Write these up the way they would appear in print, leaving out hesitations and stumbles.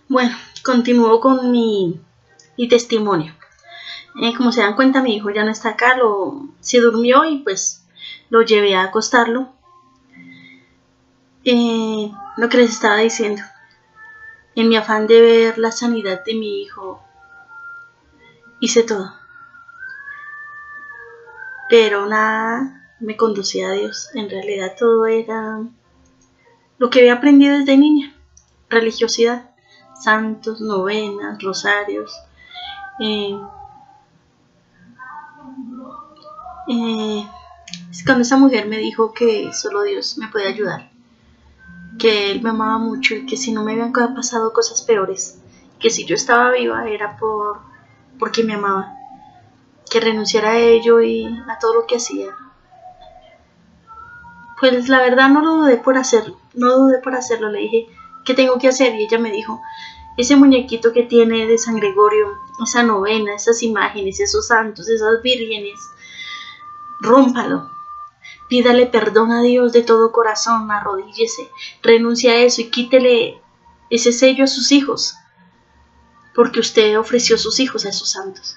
Bueno, continúo con mi testimonio. Como se dan cuenta, mi hijo ya no está acá, se durmió y pues lo llevé a acostarlo. Lo que les estaba diciendo, en mi afán de ver la sanidad de mi hijo, hice todo, pero nada me conducía a Dios. En realidad todo era lo que había aprendido desde niña: religiosidad, santos, novenas, rosarios. Eh, eh, Cuando esa mujer me dijo que solo Dios me puede ayudar, que Él me amaba mucho y que si no me habían pasado cosas peores, que si yo estaba viva era porque me amaba, que renunciara a ello y a todo lo que hacía, pues la verdad no lo dudé por hacerlo, le dije, ¿qué tengo que hacer? Y ella me dijo, ese muñequito que tiene de San Gregorio, esa novena, esas imágenes, esos santos, esas vírgenes, rómpalo. Pídale perdón a Dios de todo corazón, arrodíllese, renuncie a eso y quítele ese sello a sus hijos, porque usted ofreció sus hijos a esos santos.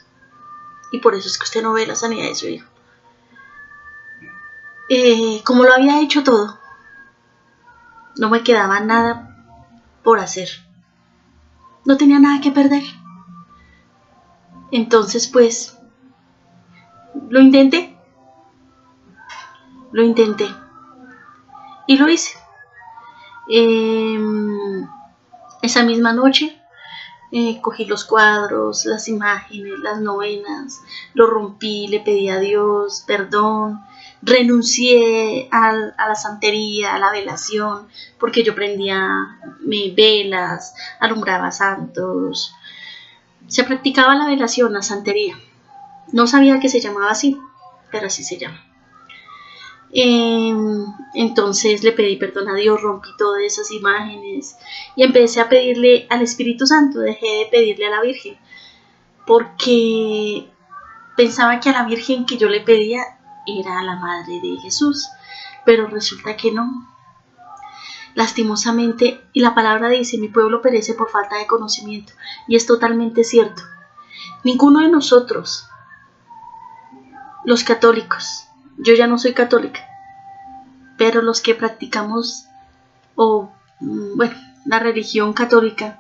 Y por eso es que usted no ve la sanidad de su hijo. Como lo había hecho todo, no me quedaba nada por hacer. No tenía nada que perder. Entonces, pues, lo intenté. Y lo hice. Esa misma noche cogí los cuadros, las imágenes, las novenas, lo rompí, le pedí a Dios perdón, renuncié a la santería, a la velación, porque yo prendía velas, alumbraba santos, se practicaba la velación, la santería. No sabía que se llamaba así, pero así se llama. Entonces le pedí perdón a Dios, rompí todas esas imágenes y empecé a pedirle al Espíritu Santo. Dejé de pedirle a la Virgen porque pensaba que a la Virgen que yo le pedía era a la Madre de Jesús, pero resulta que no, lastimosamente. Y la palabra dice, mi pueblo perece por falta de conocimiento, y es totalmente cierto. Ninguno de nosotros, los católicos, yo ya no soy católica, pero los que practicamos la religión católica,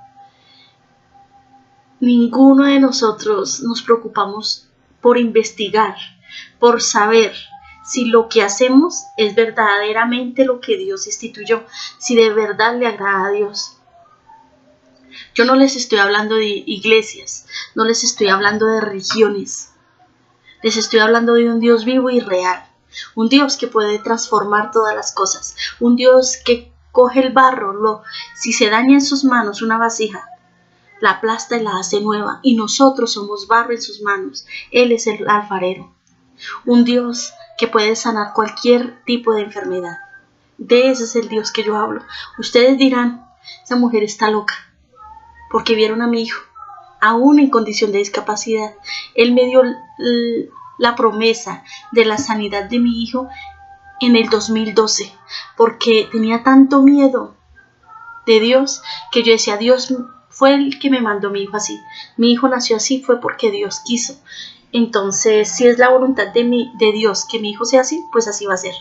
ninguno de nosotros nos preocupamos por investigar, por saber si lo que hacemos es verdaderamente lo que Dios instituyó, si de verdad le agrada a Dios. Yo no les estoy hablando de iglesias, no les estoy hablando de religiones, les estoy hablando de un Dios vivo y real, un Dios que puede transformar todas las cosas, un Dios que coge el barro, si se daña en sus manos una vasija, la aplasta y la hace nueva, y nosotros somos barro en sus manos. Él es el alfarero, un Dios que puede sanar cualquier tipo de enfermedad. De ese es el Dios que yo hablo. Ustedes dirán, esa mujer está loca, porque vieron a mi hijo, aún en condición de discapacidad. Él me dio la promesa de la sanidad de mi hijo en el 2012, porque tenía tanto miedo de Dios que yo decía, Dios fue el que me mandó mi hijo así, mi hijo nació así, fue porque Dios quiso. Entonces, si es la voluntad de Dios que mi hijo sea así, pues así va a ser.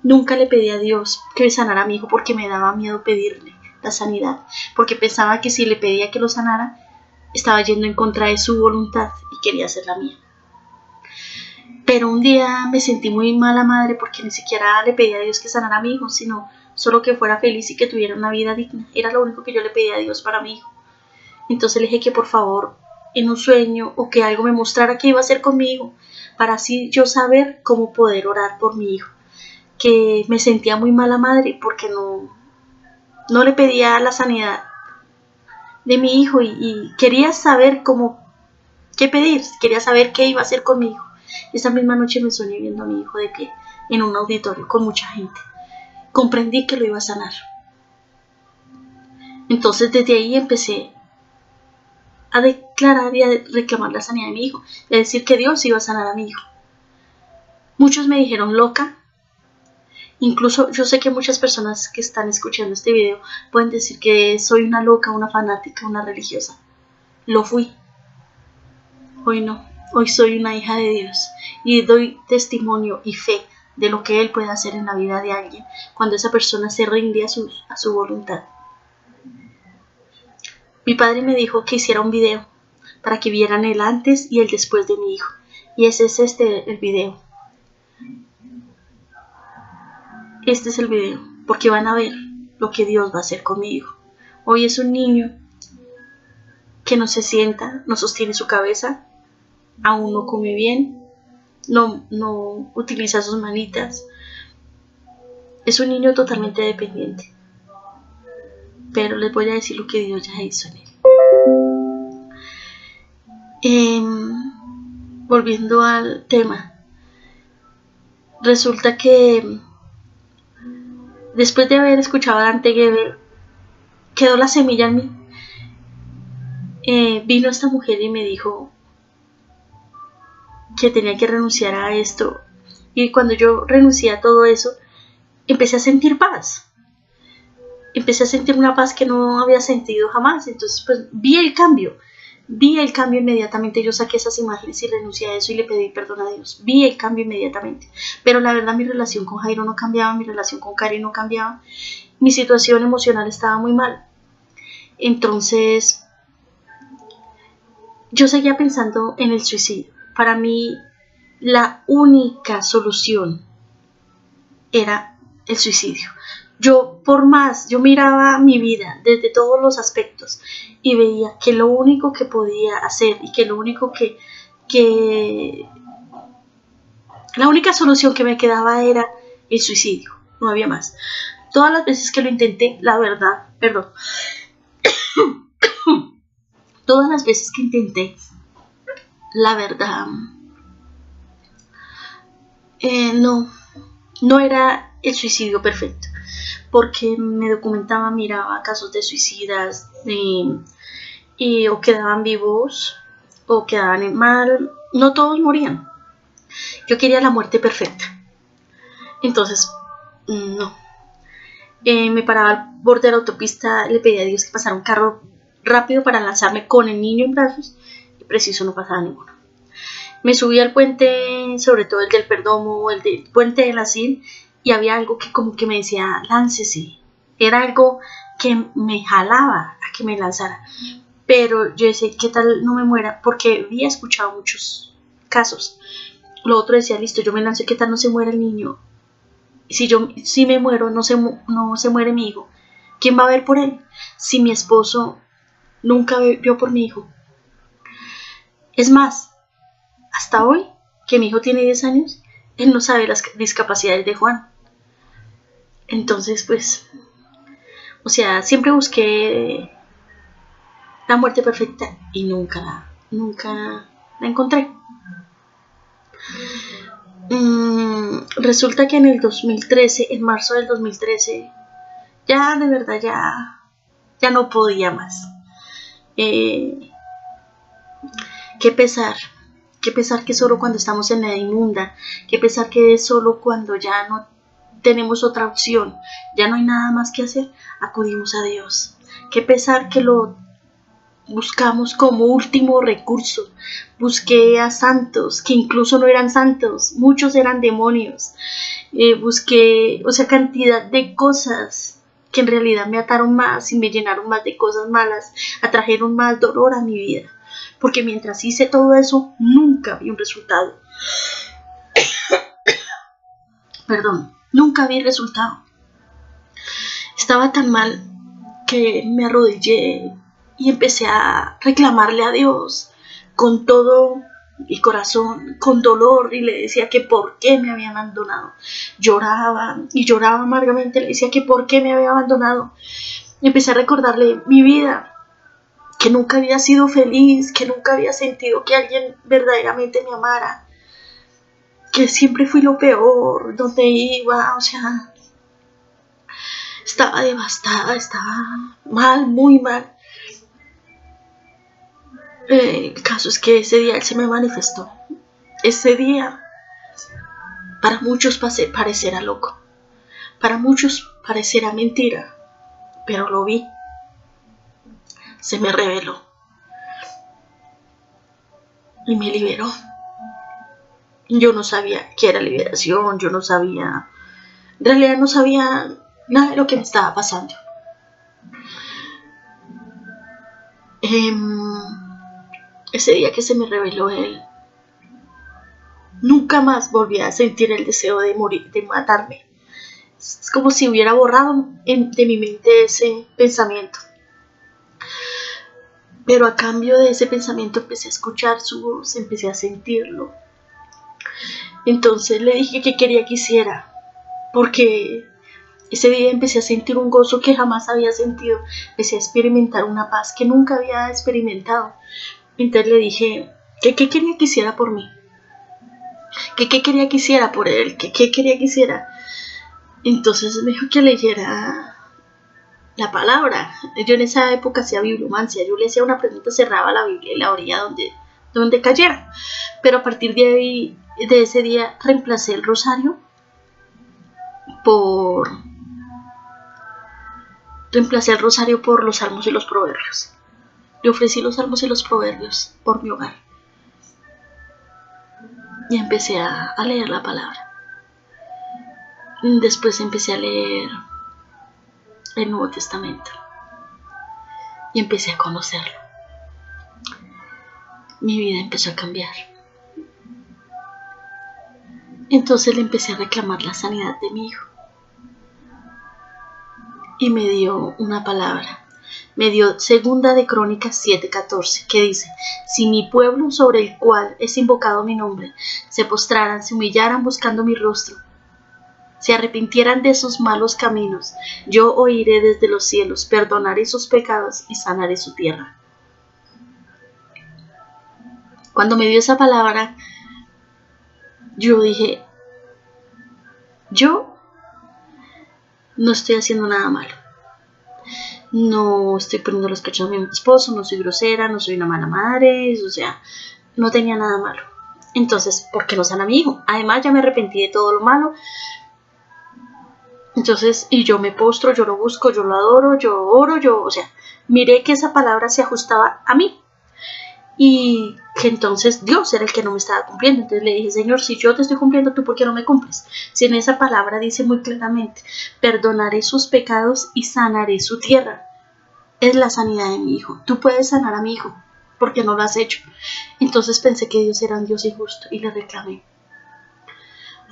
Nunca le pedí a Dios que sanara a mi hijo porque me daba miedo pedirle la sanidad, porque pensaba que si le pedía que lo sanara, estaba yendo en contra de su voluntad y quería hacer la mía. Pero un día me sentí muy mala madre porque ni siquiera le pedí a Dios que sanara a mi hijo, sino solo que fuera feliz y que tuviera una vida digna. Era lo único que yo le pedía a Dios para mi hijo. Entonces le dije que por favor, en un sueño o que algo me mostrara qué iba a hacer con mi hijo, para así yo saber cómo poder orar por mi hijo. Que me sentía muy mala madre porque no le pedía la sanidad de mi hijo y quería saber qué pedir, quería saber qué iba a hacer con mi hijo. Esa misma noche me soñé viendo a mi hijo de pie en un auditorio con mucha gente. Comprendí que lo iba a sanar. Entonces desde ahí empecé a declarar y a reclamar la sanidad de mi hijo, y a decir que Dios iba a sanar a mi hijo. Muchos me dijeron loca, Incluso yo sé que muchas personas que están escuchando este video pueden decir que soy una loca, una fanática, una religiosa. Lo fui. Hoy no. Hoy soy una hija de Dios y doy testimonio y fe de lo que Él puede hacer en la vida de alguien cuando esa persona se rinde a su voluntad. Mi padre me dijo que hiciera un video para que vieran el antes y el después de mi hijo. Y ese es el video. Este es el video, porque van a ver lo que Dios va a hacer con mi hijo. Hoy es un niño que no se sienta, no sostiene su cabeza, aún no come bien, no utiliza sus manitas. Es un niño totalmente dependiente. Pero les voy a decir lo que Dios ya hizo en él. Volviendo al tema, resulta que después de haber escuchado a Dante Gebel, quedó la semilla en mí. Vino esta mujer y me dijo que tenía que renunciar a esto. Y cuando yo renuncié a todo eso, empecé a sentir paz. Empecé a sentir una paz que no había sentido jamás. Entonces, pues, vi el cambio inmediatamente. Yo saqué esas imágenes y renuncié a eso y le pedí perdón a Dios. Vi el cambio inmediatamente. Pero la verdad, mi relación con Jairo no cambiaba, mi relación con Cari no cambiaba. Mi situación emocional estaba muy mal. Entonces, yo seguía pensando en el suicidio. Para mí, la única solución era el suicidio. Yo miraba mi vida desde todos los aspectos y veía que lo único que podía hacer y que lo único la única solución que me quedaba era el suicidio, no había más. Todas las veces que lo intenté, la verdad, todas las veces que intenté, la verdad, no era el suicidio perfecto, porque me documentaba, miraba casos de suicidas o quedaban vivos o quedaban mal, no todos morían. Yo quería la muerte perfecta, entonces no. Me paraba al borde de la autopista, le pedía a Dios que pasara un carro rápido para lanzarme con el niño en brazos, y preciso no pasaba ninguno. Me subí al puente, sobre todo el del Perdomo, el del puente del Asil, y había algo que como que me decía, láncese. Era algo que me jalaba a que me lanzara. Pero yo decía, ¿qué tal no me muera? Porque había escuchado muchos casos. Lo otro decía, listo, yo me lanzo, ¿qué tal no se muera el niño? Si me muero, no se muere mi hijo. ¿Quién va a ver por él? Si mi esposo nunca vio por mi hijo. Es más, hasta hoy, que mi hijo tiene 10 años, él no sabe las discapacidades de Juan. Entonces, pues, o sea, siempre busqué la muerte perfecta y nunca la encontré. Resulta que en el 2013, en marzo del 2013, ya de verdad ya no podía más. Qué pesar que solo cuando estamos en la inmunda, qué pesar que es solo cuando ya no tenemos otra opción, ya no hay nada más que hacer, acudimos a Dios. Qué pesar que lo buscamos como último recurso. Busqué a santos que incluso no eran santos, muchos eran demonios. Busqué, o sea, cantidad de cosas que en realidad me ataron más y me llenaron más de cosas malas, atrajeron más dolor a mi vida. Porque mientras hice todo eso, nunca vi un resultado. Nunca vi resultado. Estaba tan mal que me arrodillé y empecé a reclamarle a Dios con todo mi corazón, con dolor, y le decía que por qué me había abandonado. Lloraba y lloraba amargamente, le decía que por qué me había abandonado. Empecé a recordarle mi vida, que nunca había sido feliz, que nunca había sentido que alguien verdaderamente me amara, que siempre fui lo peor, donde iba, o sea, estaba devastada, estaba mal, muy mal. El caso es que ese día Él se me manifestó. Ese día para muchos parecerá loco, Para muchos parecerá mentira, pero lo vi. Se me reveló y me liberó. Yo no sabía qué era liberación, yo no sabía, en realidad no sabía nada de lo que me estaba pasando. Ese día que se me reveló él, nunca más volví a sentir el deseo de morir, de matarme. Es como si hubiera borrado de mi mente ese pensamiento. Pero a cambio de ese pensamiento empecé a escuchar su voz, empecé a sentirlo. Entonces le dije que quería que hiciera, porque ese día empecé a sentir un gozo que jamás había sentido. Empecé a experimentar una paz que nunca había experimentado. Entonces le dije que qué quería que hiciera por mí, que qué quería que hiciera por él, que qué quería que hiciera. Entonces me dijo que leyera la palabra. Yo en esa época hacía bibliomancia. Yo le hacía una pregunta, cerraba la Biblia y la abría donde cayera. Pero a partir de ahí, de ese día, reemplacé el rosario por los salmos y los proverbios. Le ofrecí los salmos y los proverbios por mi hogar. Y empecé a leer la palabra. Después empecé a leer el Nuevo Testamento. Y empecé a conocerlo. Mi vida empezó a cambiar. Entonces le empecé a reclamar la sanidad de mi hijo. Y me dio una palabra. Me dio Segunda de Crónicas 7:14, que dice: si mi pueblo, sobre el cual es invocado mi nombre, se postraran, se humillaran buscando mi rostro, se arrepintieran de sus malos caminos, yo oiré desde los cielos, perdonaré sus pecados y sanaré su tierra. Cuando me dio esa palabra, yo dije, yo no estoy haciendo nada malo. No estoy poniendo los cachos a mi esposo, no soy grosera, no soy una mala madre, o sea, no tenía nada malo. Entonces, ¿por qué no sana a mi hijo? Además, ya me arrepentí de todo lo malo. Entonces, y yo me postro, yo lo busco, yo lo adoro, yo oro, o sea, miré que esa palabra se ajustaba a mí. Y que entonces Dios era el que no me estaba cumpliendo. Entonces le dije, Señor, si yo te estoy cumpliendo, ¿tú por qué no me cumples? Si en esa palabra dice muy claramente, perdonaré sus pecados y sanaré su tierra. Es la sanidad de mi hijo. Tú puedes sanar a mi hijo, porque no lo has hecho. Entonces pensé que Dios era un Dios injusto y le reclamé.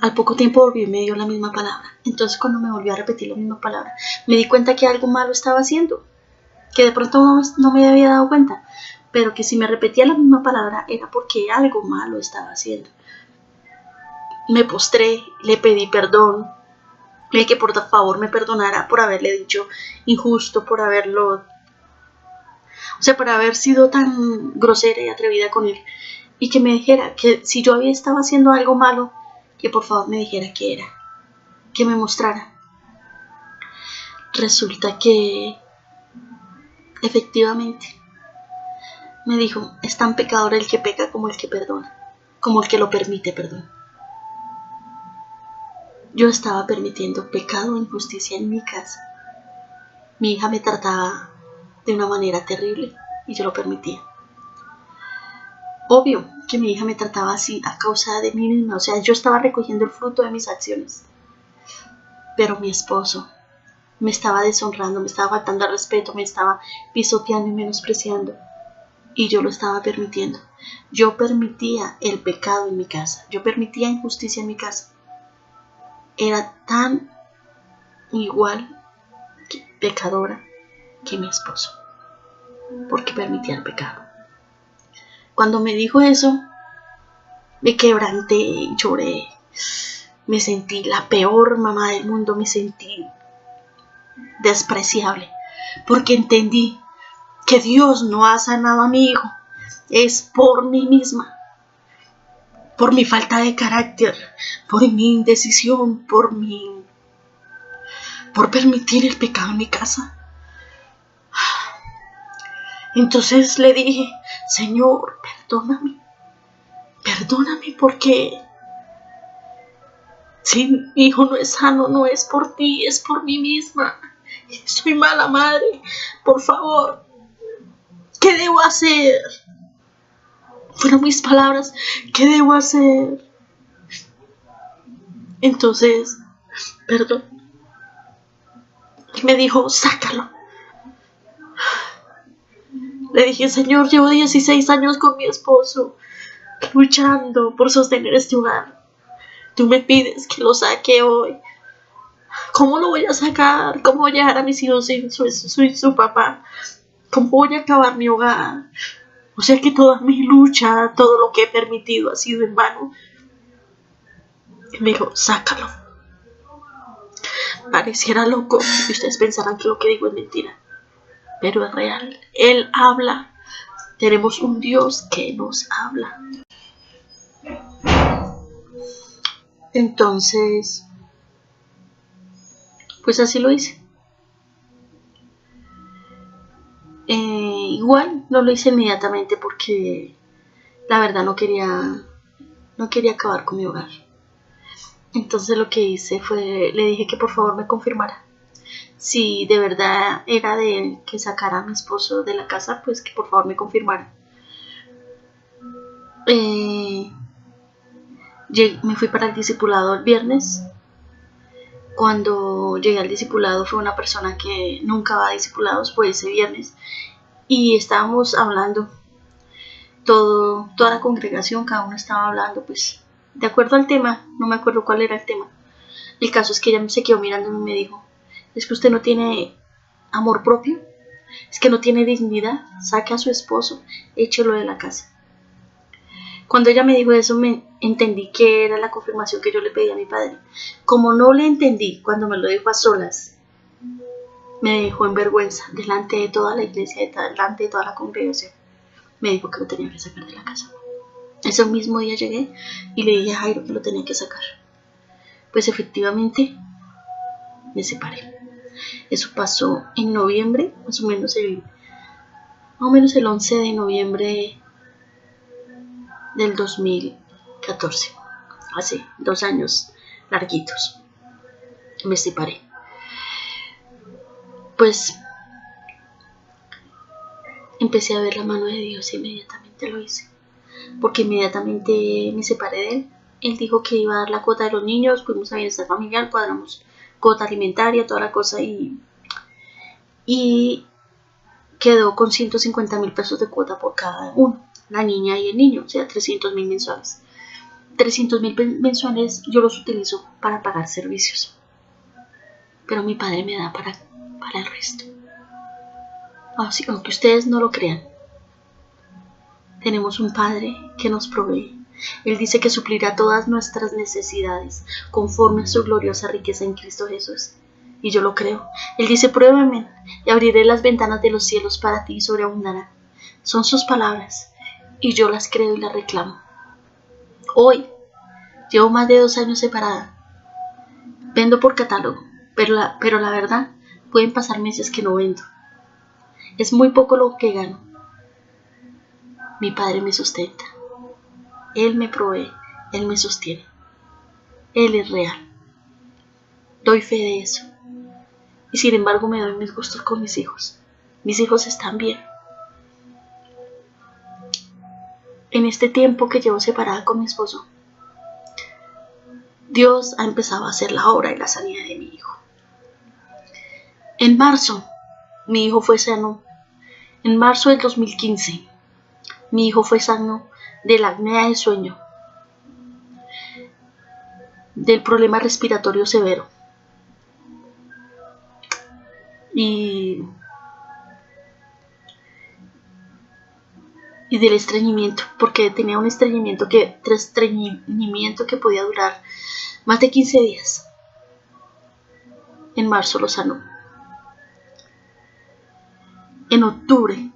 Al poco tiempo volvió y me dio la misma palabra. Entonces cuando me volvió a repetir la misma palabra, me di cuenta que algo malo estaba haciendo, que de pronto no me había dado cuenta, pero que si me repetía la misma palabra era porque algo malo estaba haciendo. Me postré, le pedí perdón, le dije que por favor me perdonara por haberle dicho injusto, por haber sido tan grosera y atrevida con él, y que me dijera que si yo estaba haciendo algo malo, que por favor me dijera qué era, que me mostrara. Resulta que efectivamente me dijo, es tan pecador el que peca como el que perdona, como el que lo permite, perdón. Yo estaba permitiendo pecado e injusticia en mi casa. Mi hija me trataba de una manera terrible y yo lo permitía. Obvio que mi hija me trataba así a causa de mí misma, o sea, yo estaba recogiendo el fruto de mis acciones. Pero mi esposo me estaba deshonrando, me estaba faltando al respeto, me estaba pisoteando y menospreciando. Y yo lo estaba permitiendo. Yo permitía el pecado en mi casa. Yo permitía injusticia en mi casa. Era tan igual pecadora que mi esposo, porque permitía el pecado. Cuando me dijo eso, me quebranté, lloré, me sentí la peor mamá del mundo, me sentí despreciable, porque entendí que Dios no ha sanado a mi hijo, es por mí misma, por mi falta de carácter, por mi indecisión, por permitir el pecado en mi casa. Entonces le dije, Señor, perdóname porque Si mi hijo no es sano, no es por ti, es por mí misma. Soy mala madre. Por favor, ¿qué debo hacer? Fueron mis palabras. ¿Qué debo hacer? Entonces, perdón. Y me dijo, sácalo. Le dije, Señor, llevo 16 años con mi esposo, luchando por sostener este hogar. Tú me pides que lo saque hoy. ¿Cómo lo voy a sacar? ¿Cómo voy a dejar a mis hijos sin su papá? ¿Cómo voy a acabar mi hogar? O sea que toda mi lucha, todo lo que he permitido ha sido en vano. Y me dijo, sácalo. Pareciera loco y ustedes pensarán que lo que digo es mentira, pero es real. Él habla. Tenemos un Dios que nos habla. Entonces, pues así lo hice. Igual no lo hice inmediatamente porque la verdad no quería acabar con mi hogar. Entonces lo que hice fue, le dije que por favor me confirmara. Si de verdad era de él que sacara a mi esposo de la casa, pues que por favor me confirmara. Me fui para el discipulado el viernes. Cuando llegué al discipulado fue una persona que nunca va a discipulados, fue ese viernes. Y estábamos hablando, toda la congregación, cada uno estaba hablando, pues, de acuerdo al tema, no me acuerdo cuál era el tema. El caso es que ella se quedó mirándome y me dijo, es que usted no tiene amor propio, es que no tiene dignidad, saque a su esposo, échelo de la casa. Cuando ella me dijo eso, me entendí que era la confirmación que yo le pedí a mi padre. Como no le entendí cuando me lo dijo a solas, me dejó en vergüenza delante de toda la iglesia, delante de toda la congregación. Me dijo que lo tenía que sacar de la casa. Ese mismo día llegué y le dije a Jairo que lo tenía que sacar. Pues efectivamente me separé. Eso pasó en noviembre, más o menos el 11 de noviembre del 2014. Hace 2 años larguitos. Me separé. Pues empecé a ver la mano de Dios y inmediatamente lo hice. Porque inmediatamente me separé de él. Él dijo que iba a dar la cuota de los niños, fuimos a bienestar familiar, cuadramos cuota alimentaria, toda la cosa y quedó con 150,000 pesos de cuota por cada uno, la niña y el niño, o sea, 300,000 mensuales. 300,000 mensuales yo los utilizo para pagar servicios, pero mi padre me da para el resto. Así, aunque ustedes no lo crean, tenemos un Padre que nos provee. Él dice que suplirá todas nuestras necesidades conforme a su gloriosa riqueza en Cristo Jesús. Y yo lo creo. Él dice, pruébame y abriré las ventanas de los cielos para ti y sobreabundarán. Son sus palabras y yo las creo y las reclamo. Hoy llevo más de 2 años separada. Vendo por catálogo, pero la verdad, pueden pasar meses que no vendo. Es muy poco lo que gano. Mi padre me sustenta. Él me provee, Él me sostiene. Él es real. Doy fe de eso. Y sin embargo me doy mis gustos con mis hijos. Mis hijos están bien. En este tiempo que llevo separada con mi esposo, Dios ha empezado a hacer la obra y la sanidad de mi hijo. En marzo, mi hijo fue sano. En marzo del 2015, mi hijo fue sano de la apnea de sueño, del problema respiratorio severo y del estreñimiento, porque tenía un estreñimiento que podía durar más de 15 días. En marzo lo sanó. En octubre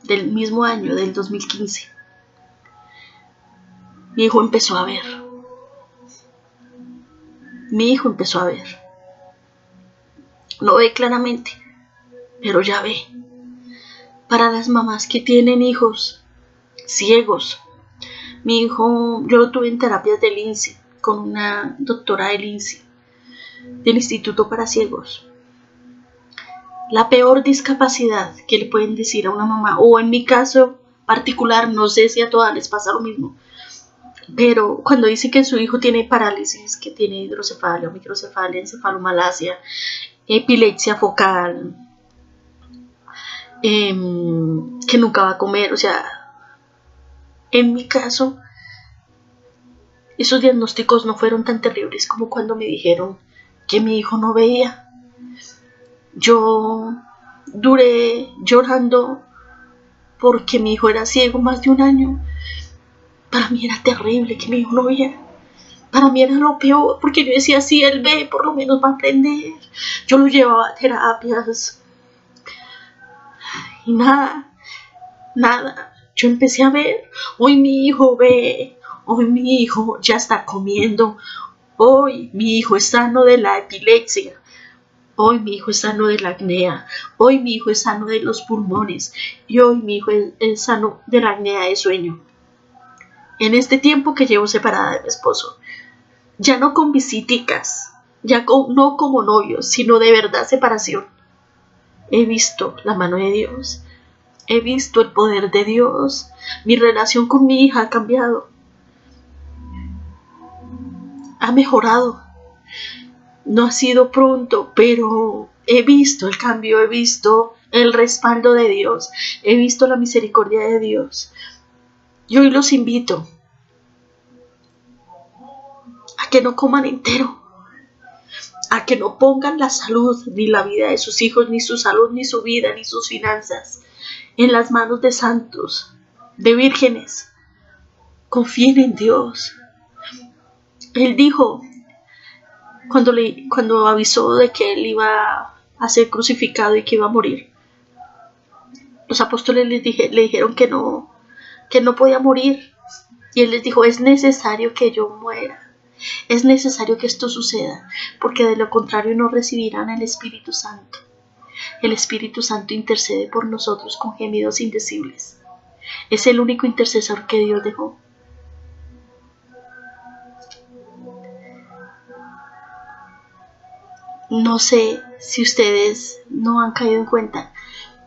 del mismo año, del 2015, mi hijo empezó a ver. No ve claramente, pero ya ve. Para las mamás que tienen hijos ciegos, mi hijo, yo lo tuve en terapias de lince, con una doctora del INSI, del Instituto para Ciegos. La peor discapacidad que le pueden decir a una mamá, o en mi caso particular, no sé si a todas les pasa lo mismo, pero cuando dice que su hijo tiene parálisis, que tiene hidrocefalia, microcefalia, encefalomalacia, epilepsia focal, que nunca va a comer, o sea, en mi caso, esos diagnósticos no fueron tan terribles como cuando me dijeron que mi hijo no veía. Yo duré llorando porque mi hijo era ciego más de un año. Para mí era terrible que mi hijo no viera. Para mí era lo peor, porque yo decía, si él ve, por lo menos va a aprender. Yo lo llevaba a terapias y nada. Yo empecé a ver, hoy mi hijo ve, hoy mi hijo ya está comiendo, hoy mi hijo es sano de la epilepsia, hoy mi hijo es sano de la apnea, hoy mi hijo es sano de los pulmones y hoy mi hijo es sano de la apnea de sueño. En este tiempo que llevo separada de mi esposo, ya no con visiticas, no como novios, sino de verdad separación. He visto la mano de Dios, he visto el poder de Dios, mi relación con mi hija ha cambiado, ha mejorado. No ha sido pronto, pero he visto el cambio, he visto el respaldo de Dios, he visto la misericordia de Dios. Y hoy los invito a que no coman entero, a que no pongan la salud ni la vida de sus hijos, ni su salud, ni su vida, ni sus finanzas en las manos de santos, de vírgenes. Confíen en Dios. Él dijo, cuando avisó de que él iba a ser crucificado y que iba a morir, los apóstoles le dijeron que no podía morir. Y él les dijo, es necesario que yo muera. Es necesario que esto suceda, porque de lo contrario no recibirán el Espíritu Santo. El Espíritu Santo intercede por nosotros con gemidos indecibles. Es el único intercesor que Dios dejó. No sé si ustedes no han caído en cuenta,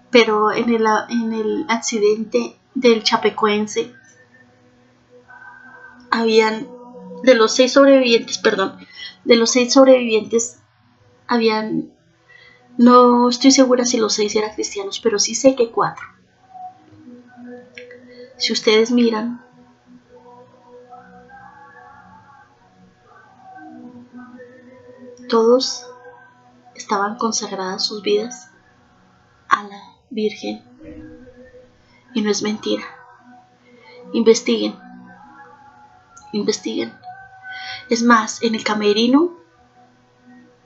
pero en el accidente del Chapecoense, de los 6 sobrevivientes, no estoy segura si los 6 eran cristianos, pero sí sé que 4. Si ustedes miran, todos estaban consagradas sus vidas a la Virgen. Y no es mentira. Investiguen. Es más, en el camerino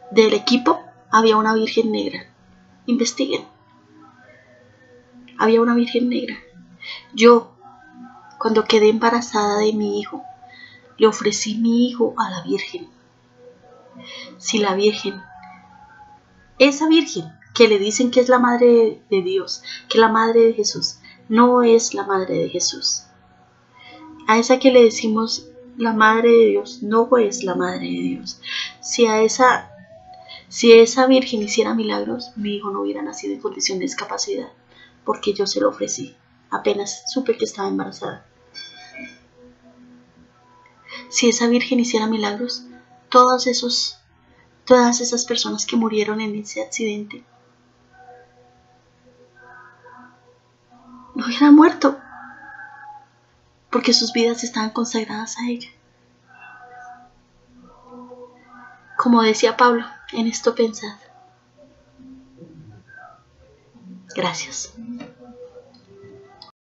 del equipo había una Virgen negra. Investiguen. Había una Virgen negra. Yo, cuando quedé embarazada de mi hijo, le ofrecí mi hijo a la Virgen. Si la Virgen, esa Virgen que le dicen que es la madre de Dios, que es la madre de Jesús, no es la madre de Jesús. A esa que le decimos la madre de Dios, no es la madre de Dios. Si esa Virgen hiciera milagros, mi hijo no hubiera nacido en condición de discapacidad, porque yo se lo ofrecí, apenas supe que estaba embarazada. Si esa Virgen hiciera milagros, todas esas personas que murieron en ese accidente no hubieran muerto, porque sus vidas estaban consagradas a ella. Como decía Pablo, en esto pensad. Gracias.